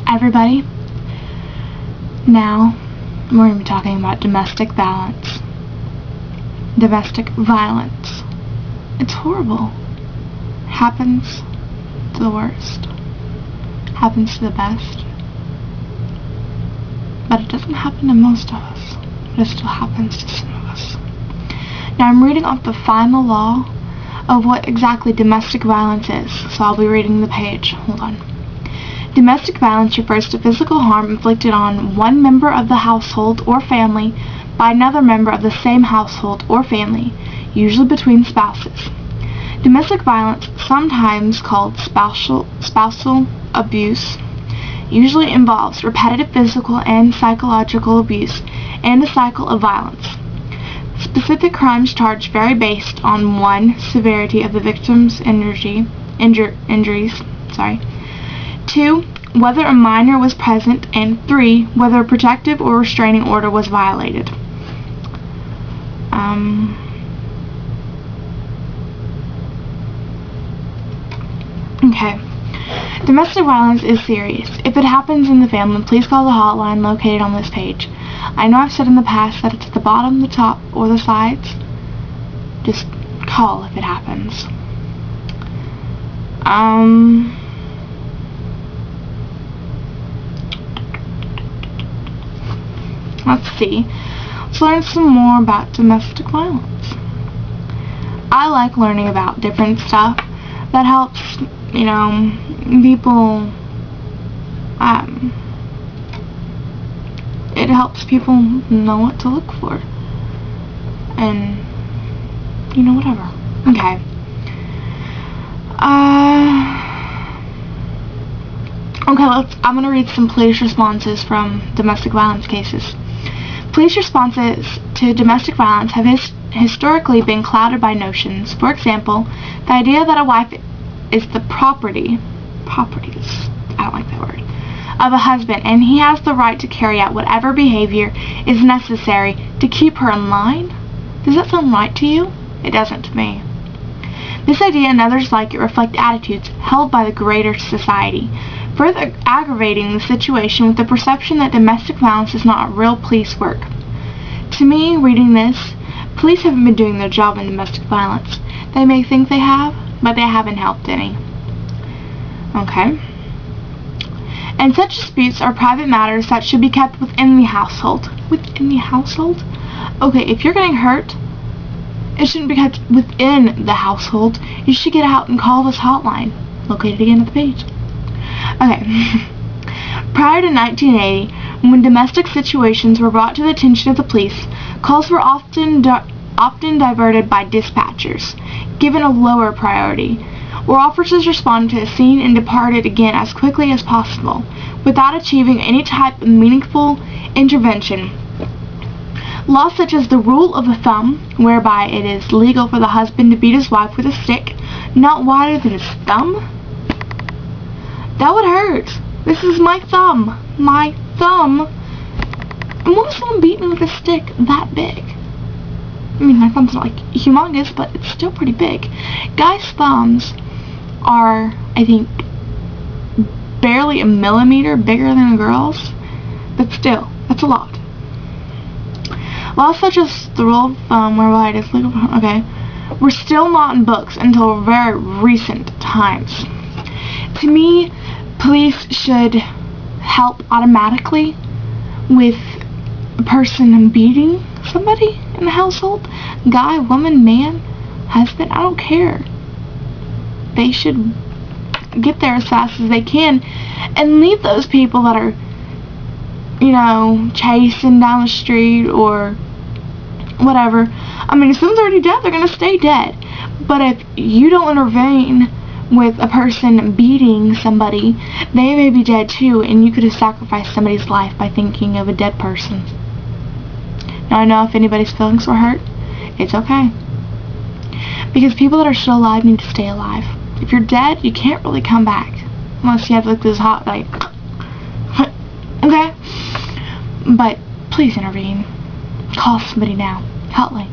everybody. Now, we're going to be talking about domestic violence. Domestic violence. It's horrible. Happens to the worst. Happens to the best. But it doesn't happen to most of us. But it still happens to some of us. Now, I'm reading off the final law of what exactly domestic violence is. So I'll be reading the page. Hold on. Domestic violence refers to physical harm inflicted on one member of the household or family by another member of the same household or family, usually between spouses. Domestic violence, sometimes called spousal abuse, usually involves repetitive physical and psychological abuse and a cycle of violence. Specific crimes charged vary based on 1. Severity of the victim's injuries. 2. Whether a minor was present, and 3. Whether a protective or restraining order was violated. Okay. Domestic violence is serious. If it happens in the family, please call the hotline located on this page. I know I've said in the past that it's at the bottom, the top, or the sides. Just call if it happens. Let's see. Let's learn some more about domestic violence. I like learning about different stuff that helps, people, it helps people know what to look for. And, whatever. Okay. I'm going to read some police responses from domestic violence cases. Police responses to domestic violence have historically been clouded by notions. For example, the idea that a wife is the property, I don't like that word, of a husband, and he has the right to carry out whatever behavior is necessary to keep her in line. Does that sound right to you? It doesn't to me. This idea and others like it reflect attitudes held by the greater society, further aggravating the situation with the perception that domestic violence is not real police work. To me, reading this, police haven't been doing their job in domestic violence. They may think they have, but they haven't helped any. Okay. And such disputes are private matters that should be kept within the household. Within the household? Okay, if you're getting hurt, it shouldn't be kept within the household. You should get out and call this hotline, located again at the page. Okay. Prior to 1980, when domestic situations were brought to the attention of the police, calls were often diverted by dispatchers, given a lower priority, or officers responded to a scene and departed again as quickly as possible, without achieving any type of meaningful intervention. Laws such as the rule of the thumb, whereby it is legal for the husband to beat his wife with a stick not wider than his thumb. That would hurt. This is my thumb. My thumb. And what if someone beat me with a stick that big? I mean, my thumb's not like humongous, but it's still pretty big. Guys' thumbs are, I think, barely a millimeter bigger than a girl's, but still, that's a lot. Laws such as the rule of thumb, whereby it is legal, were still not in books until very recent times. To me, police should help automatically with a person beating somebody in the household. Guy, woman, man, husband, I don't care. They should get there as fast as they can and leave those people that are, chasing down the street or whatever. I mean, if someone's already dead, they're going to stay dead. But if you don't intervene with a person beating somebody, they may be dead too, and you could have sacrificed somebody's life by thinking of a dead person. Now, I know if anybody's feelings were hurt, it's okay. Because people that are still alive need to stay alive. If you're dead, you can't really come back. Unless you have like this hot, okay? But please intervene. Call somebody now. Hotline.